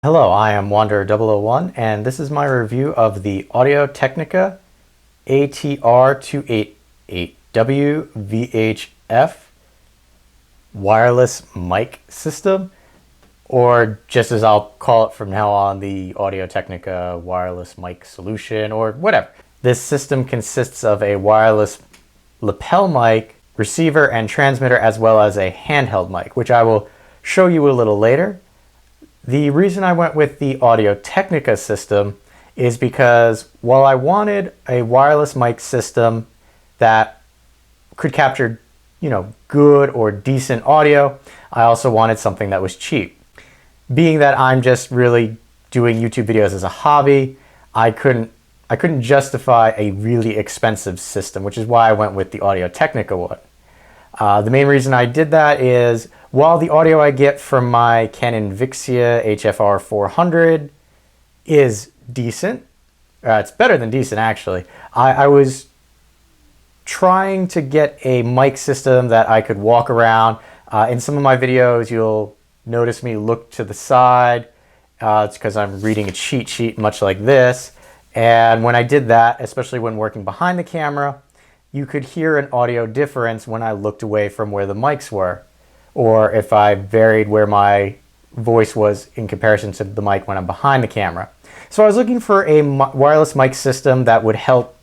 Hello, I am Wanderer001 and this is my review of the Audio-Technica ATR288W VHF wireless mic system, or just as I'll call it from now on, the Audio-Technica wireless mic solution, or whatever. This system consists of a wireless lapel mic, receiver and transmitter, as well as a handheld mic, which I will show you a little later. The reason I went with the Audio-Technica system is because while I wanted a wireless mic system that could capture, good or decent audio, I also wanted something that was cheap. Being that I'm just really doing YouTube videos as a hobby, I couldn't justify a really expensive system, which is why I went with the Audio-Technica one. The main reason I did that is while the audio I get from my Canon Vixia HFR 400 is decent, it's better than decent actually, I was trying to get a mic system that I could walk around. In some of my videos you'll notice me look to the side. It's because I'm reading a cheat sheet much like this, and when I did that, especially when working behind the camera, you could hear an audio difference when I looked away from where the mics were, or if I varied where my voice was in comparison to the mic when I'm behind the camera. So I was looking for a wireless mic system that would help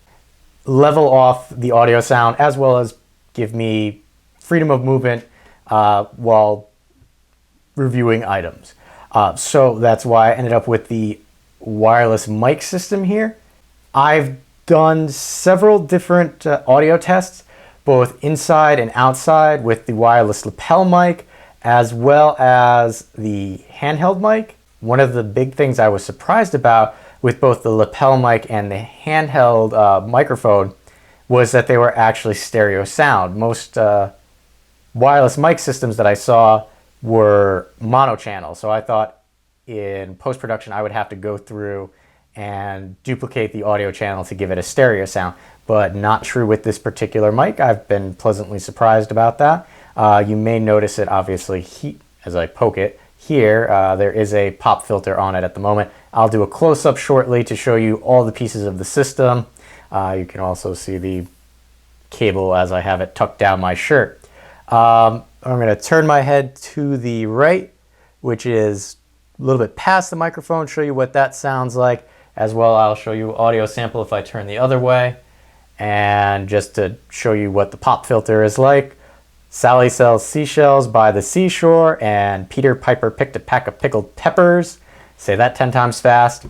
level off the audio sound as well as give me freedom of movement while reviewing items. So that's why I ended up with the wireless mic system here. I've done several different audio tests, both inside and outside, with the wireless lapel mic as well as the handheld mic. One of the big things I was surprised about with both the lapel mic and the handheld microphone was that they were actually stereo sound. Most wireless mic systems that I saw were mono channel, so I thought in post-production I would have to go through and duplicate the audio channel to give it a stereo sound, but not true with this particular mic. I've been pleasantly surprised about that. You may notice it obviously as I poke it here. There is a pop filter on it at the moment. I'll do a close-up shortly to show you all the pieces of the system. You can also see the cable as I have it tucked down my shirt. I'm going to turn my head to the right, which is a little bit past the microphone, show you what that sounds like. As well, I'll show you audio sample if I turn the other way. And just to show you what the pop filter is like, Sally sells seashells by the seashore, and Peter Piper picked a pack of pickled peppers. Say that 10 times fast.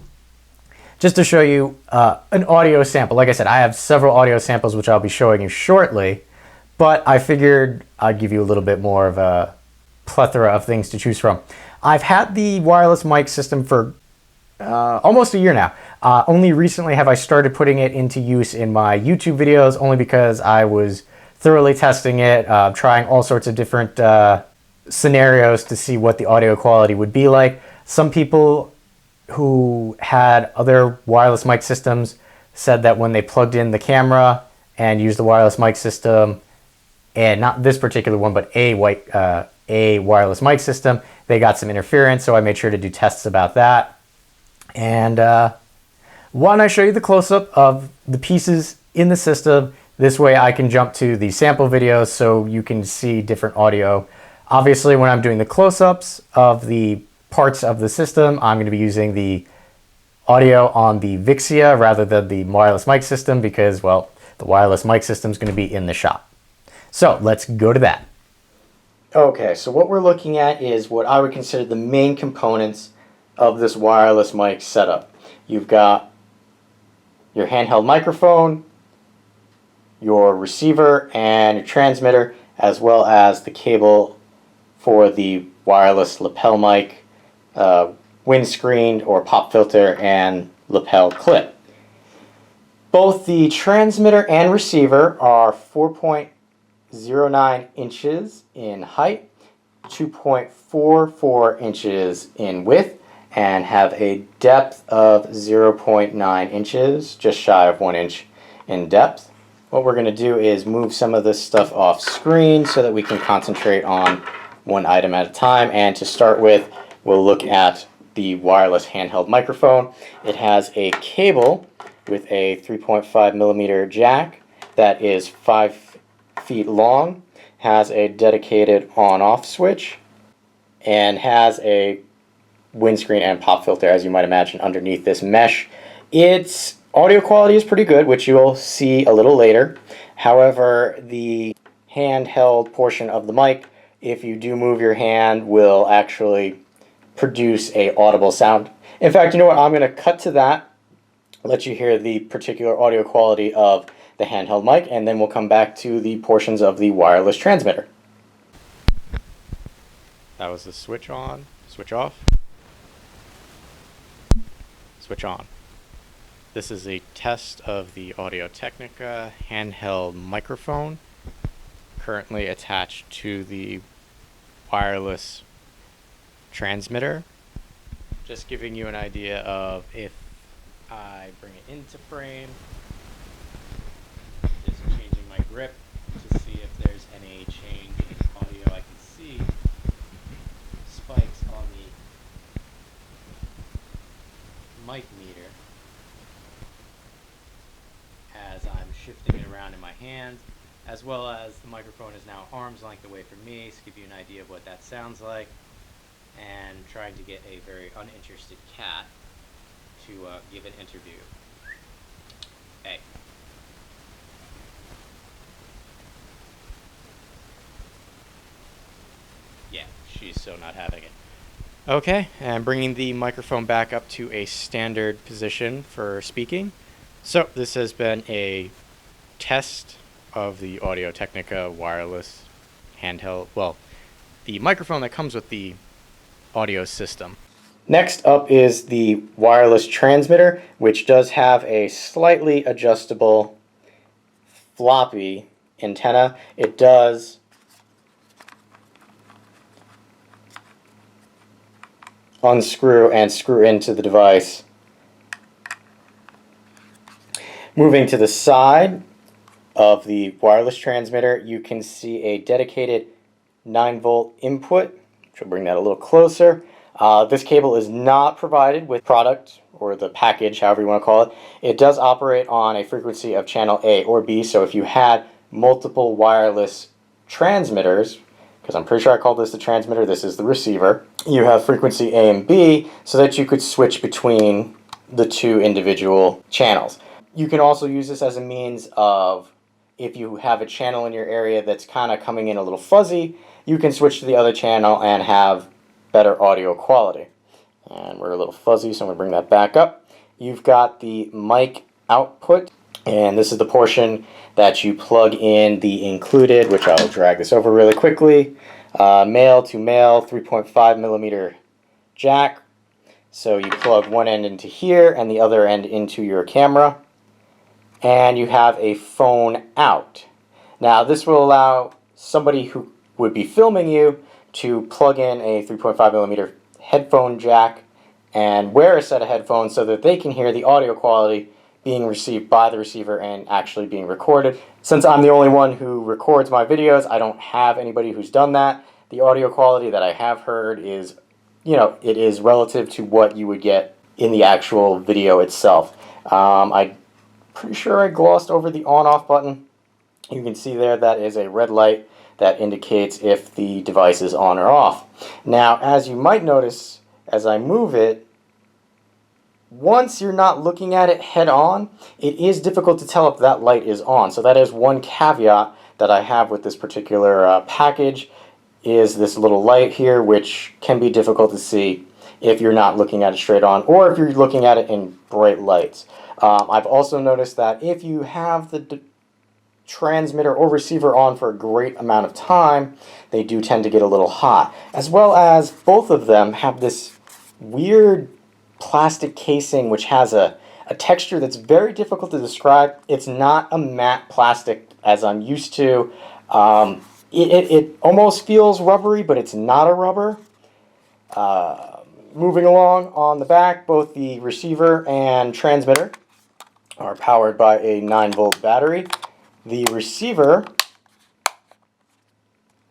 Just to show you an audio sample. Like I said, I have several audio samples which I'll be showing you shortly, but I figured I'd give you a little bit more of a plethora of things to choose from. I've had the wireless mic system for almost a year now. Only recently have I started putting it into use in my YouTube videos, only because I was thoroughly testing it, trying all sorts of different scenarios to see what the audio quality would be like. Some people who had other wireless mic systems said that when they plugged in the camera and used the wireless mic system, and not this particular one, but a wireless mic system, they got some interference, so I made sure to do tests about that. And why don't I show you the close-up of the pieces in the system? This way I can jump to the sample videos so you can see different audio. Obviously, when I'm doing the close-ups of the parts of the system, I'm going to be using the audio on the Vixia rather than the wireless mic system because, well, the wireless mic system is going to be in the shop. So let's go to that. Okay, so what we're looking at is what I would consider the main components of this wireless mic setup. You've got your handheld microphone, your receiver and your transmitter, as well as the cable for the wireless lapel mic, windscreen or pop filter, and lapel clip. Both the transmitter and receiver are 4.09 inches in height, 2.44 inches in width, and have a depth of 0.9 inches, just shy of 1 inch in depth. What we're going to do is move some of this stuff off screen so that we can concentrate on one item at a time. And to start with, we'll look at the wireless handheld microphone. It has a cable with a 3.5 millimeter jack that is 5 feet long, has a dedicated on-off switch, and has a windscreen and pop filter, as you might imagine, underneath this mesh. Its audio quality is pretty good, which you'll see a little later. However, the handheld portion of the mic, if you do move your hand, will actually produce a audible sound. In fact, you know what? I'm going to cut to that, let you hear the particular audio quality of the handheld mic, and then we'll come back to the portions of the wireless transmitter. That was the switch on, switch off, switch on. This is a test of the Audio-Technica handheld microphone, currently attached to the wireless transmitter. Just giving you an idea of if I bring it into frame, just changing my grip to see if there's any change in audio. I can see spikes on the mic meter as I'm shifting it around in my hand, as well as the microphone is now arm's length away from me, to give you an idea of what that sounds like, and trying to get a very uninterested cat to give an interview. Hey. Yeah, she's so not having it. Okay, and bringing the microphone back up to a standard position for speaking. So this has been a test of the Audio-Technica wireless handheld, well, the microphone that comes with the audio system. Next up is the wireless transmitter, which does have a slightly adjustable floppy antenna. It does unscrew and screw into the device. Moving to the side of the wireless transmitter, you can see a dedicated 9-volt input, which will bring that a little closer. This cable is not provided with product or the package, however you want to call it. It does operate on a frequency of channel A or B, so if you had multiple wireless transmitters, because I'm pretty sure I called this the transmitter, this is the receiver, you have frequency A and B so that you could switch between the two individual channels. You can also use this as a means of, if you have a channel in your area that's kind of coming in a little fuzzy, you can switch to the other channel and have better audio quality. And we're a little fuzzy, so I'm going to bring that back up. You've got the mic output, and this is the portion that you plug in the included, which I'll drag this over really quickly, male to male 3.5 millimeter jack. So you plug one end into here and the other end into your camera, and you have a phone out. Now this will allow somebody who would be filming you to plug in a 3.5 millimeter headphone jack and wear a set of headphones so that they can hear the audio quality being received by the receiver and actually being recorded. Since I'm the only one who records my videos, I don't have anybody who's done that. The audio quality that I have heard is, it is relative to what you would get in the actual video itself. I'm pretty sure I glossed over the on-off button. You can see there that is a red light that indicates if the device is on or off. Now, as you might notice, as I move it, once you're not looking at it head on, it is difficult to tell if that light is on. So that is one caveat that I have with this particular package, is this little light here, which can be difficult to see if you're not looking at it straight on, or if you're looking at it in bright lights. I've also noticed that if you have the transmitter or receiver on for a great amount of time, they do tend to get a little hot. As well as both of them have this weird plastic casing which has a texture that's very difficult to describe. It's not a matte plastic as I'm used to. It almost feels rubbery, but it's not a rubber. Moving along, on the back, both the receiver and transmitter are powered by a 9-volt battery. The receiver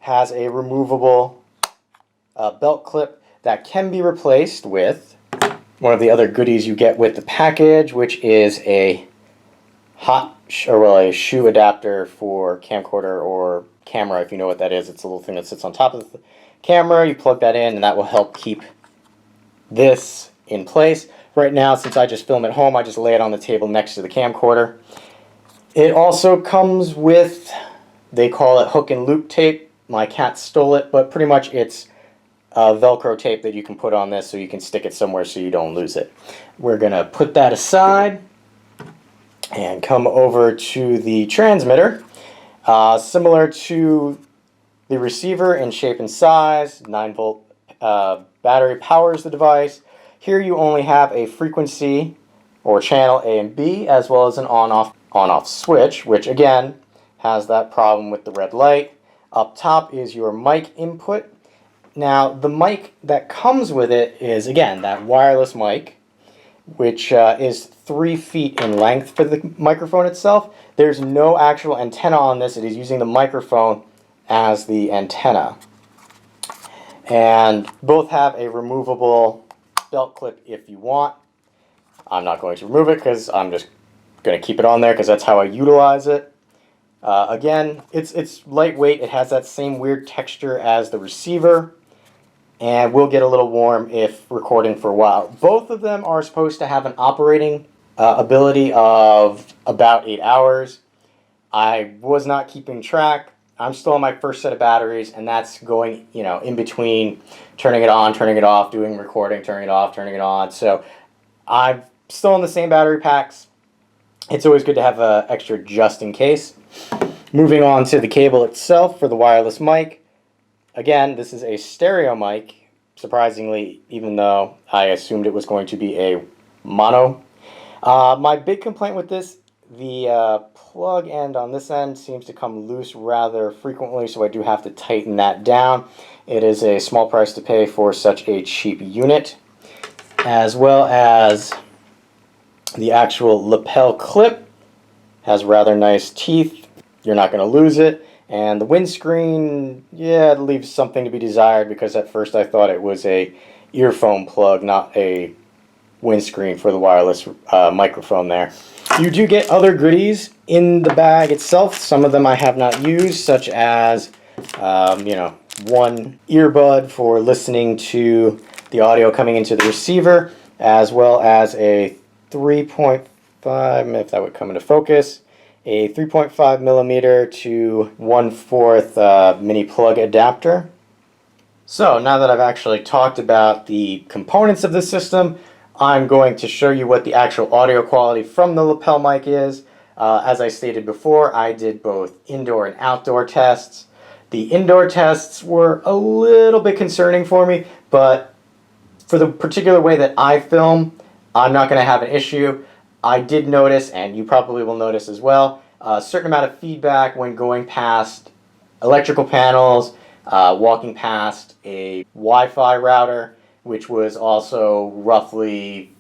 has a removable belt clip that can be replaced with one of the other goodies you get with the package, which is a a shoe adapter for camcorder or camera, if you know what that is. It's a little thing that sits on top of the camera. You plug that in, and that will help keep this in place. Right now, since I just film at home, I just lay it on the table next to the camcorder. It also comes with, they call it hook and loop tape. My cat stole it, but pretty much it's Velcro tape that you can put on this so you can stick it somewhere so you don't lose it. We're going to put that aside and come over to the transmitter. Similar to the receiver in shape and size, 9-volt battery powers the device. Here you only have a frequency or channel A and B, as well as an on-off switch, which again has that problem with the red light. Up top is your mic input. Now the mic that comes with it is, again, that wireless mic, which is 3 feet in length for the microphone itself. There's no actual antenna on this. It is using the microphone as the antenna. And both have a removable belt clip if you want. I'm not going to remove it because I'm just going to keep it on there because that's how I utilize it. Again, it's lightweight. It has that same weird texture as the receiver, and will get a little warm if recording for a while. Both of them are supposed to have an operating ability of about 8 hours. I was not keeping track. I'm still on my first set of batteries, and that's going, in between turning it on, turning it off, doing recording, turning it off, turning it on. So I'm still on the same battery packs. It's always good to have an extra just in case. Moving on to the cable itself for the wireless mic. Again, this is a stereo mic, surprisingly, even though I assumed it was going to be a mono. My big complaint with this, the plug end on this end seems to come loose rather frequently, so I do have to tighten that down. It is a small price to pay for such a cheap unit, as well as the actual lapel clip has rather nice teeth. You're not going to lose it. And the windscreen, yeah, it leaves something to be desired, because at first I thought it was a earphone plug, not a windscreen for the wireless microphone there. You do get other goodies in the bag itself. Some of them I have not used, such as, one earbud for listening to the audio coming into the receiver, as well as a 3.5, if that would come into focus, a 3.5 millimeter to 1/4 mini plug adapter. So now that I've actually talked about the components of the system, I'm going to show you what the actual audio quality from the lapel mic is. As I stated before, I did both indoor and outdoor tests. The indoor tests were a little bit concerning for me, but for the particular way that I film, I'm not going to have an issue. I did notice, and you probably will notice as well, a certain amount of feedback when going past electrical panels, walking past a Wi-Fi router, which was also roughly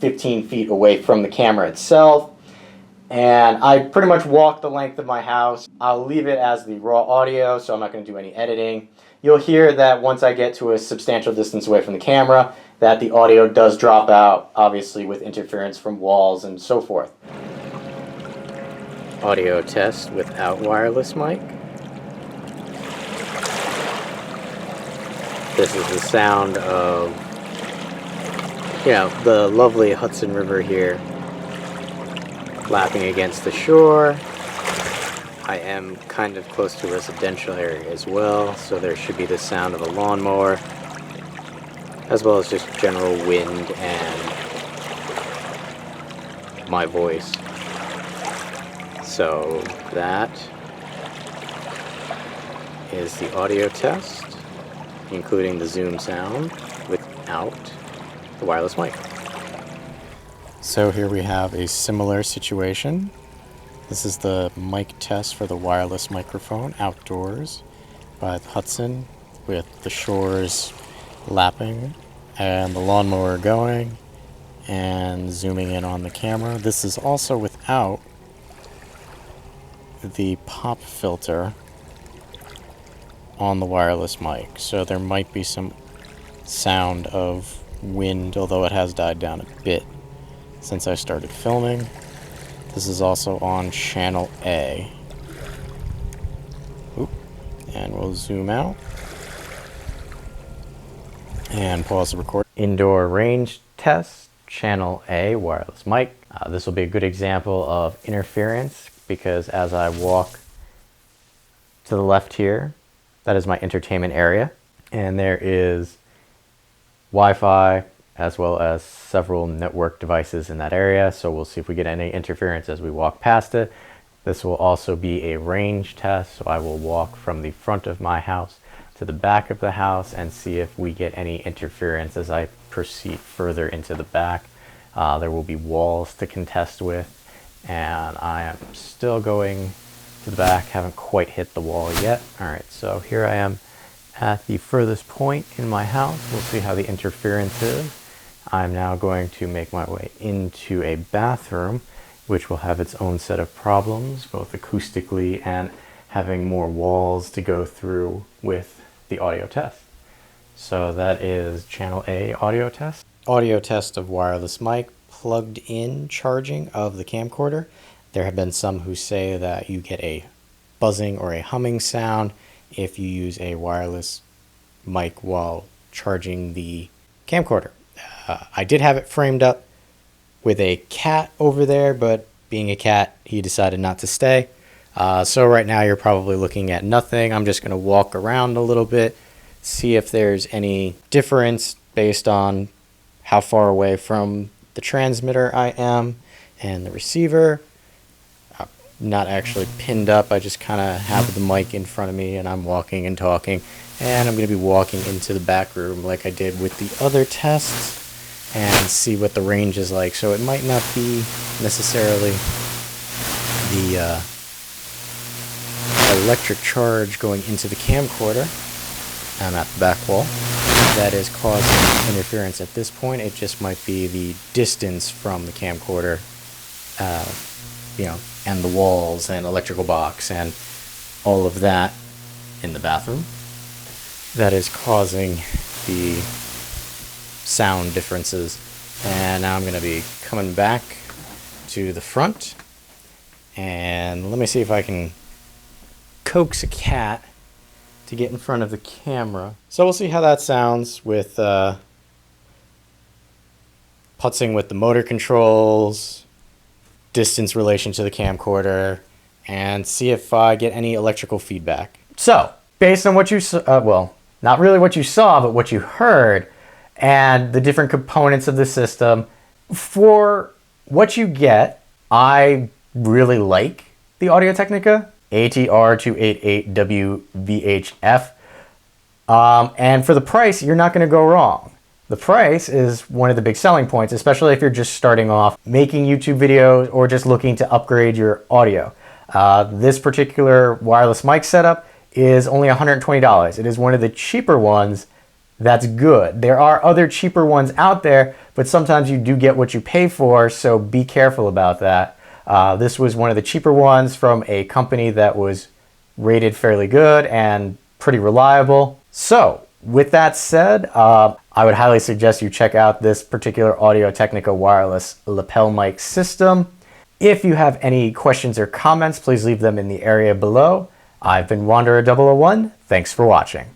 15 feet away from the camera itself. And I pretty much walked the length of my house. I'll leave it as the raw audio, so I'm not going to do any editing. You'll hear that once I get to a substantial distance away from the camera, that the audio does drop out, obviously with interference from walls and so forth. Audio test without wireless mic. This is the sound of, the lovely Hudson River here, lapping against the shore. I am kind of close to a residential area as well, so there should be the sound of a lawnmower, as well as just general wind and my voice. So that is the audio test, including the zoom sound without the wireless mic. So here we have a similar situation. This is the mic test for the wireless microphone outdoors by the Hudson, with the shores lapping and the lawnmower going and zooming in on the camera. This is also without the pop filter on the wireless mic, so there might be some sound of wind, although it has died down a bit since I started filming. This is also on channel A. Oop. And we'll zoom out and pause the record. Indoor range test, channel A, wireless mic. This will be a good example of interference because as I walk to the left here, that is my entertainment area, and there is Wi-Fi as well as several network devices in that area, so we'll see if we get any interference as we walk past it. This will also be a range test, so I will walk from the front of my house to the back of the house and see if we get any interference as I proceed further into the back. There will be walls to contest with, and I am still going to the back, haven't quite hit the wall yet. Alright, so here I am at the furthest point in my house. We'll see how the interference is. I'm now going to make my way into a bathroom, which will have its own set of problems, both acoustically and having more walls to go through with the audio test. So that is channel A audio test. Audio test of wireless mic, plugged in charging of the camcorder. There have been some who say that you get a buzzing or a humming sound if you use a wireless mic while charging the camcorder. I did have it framed up with a cat over there, but being a cat, he decided not to stay. So right now you're probably looking at nothing. I'm just going to walk around a little bit, see if there's any difference based on how far away from the transmitter I am and the receiver. I'm not actually pinned up. I just kind of have the mic in front of me and I'm walking and talking. And I'm going to be walking into the back room like I did with the other tests and see what the range is like. So it might not be necessarily the electric charge going into the camcorder. I'm at the back wall. That is causing interference at this point. It just might be the distance from the camcorder, and the walls and electrical box and all of that in the bathroom that is causing the sound differences. And now I'm going to be coming back to the front, and let me see if I can coax a cat to get in front of the camera. So we'll see how that sounds with putzing with the motor controls, distance relation to the camcorder, and see if I get any electrical feedback. So based on what you saw, well, not really what you saw, but what you heard, and the different components of the system, for what you get, I really like the Audio-Technica ATR288W VHF. And for the price, you're not going to go wrong. The price is one of the big selling points, especially if you're just starting off making YouTube videos or just looking to upgrade your audio. This particular wireless mic setup is only $120. It is one of the cheaper ones that's good. There are other cheaper ones out there, but sometimes you do get what you pay for, so be careful about that. This was one of the cheaper ones from a company that was rated fairly good and pretty reliable. So with that said, I would highly suggest you check out this particular Audio-Technica wireless lapel mic system. If you have any questions or comments, please leave them in the area below. I've been Wanderer001. Thanks for watching.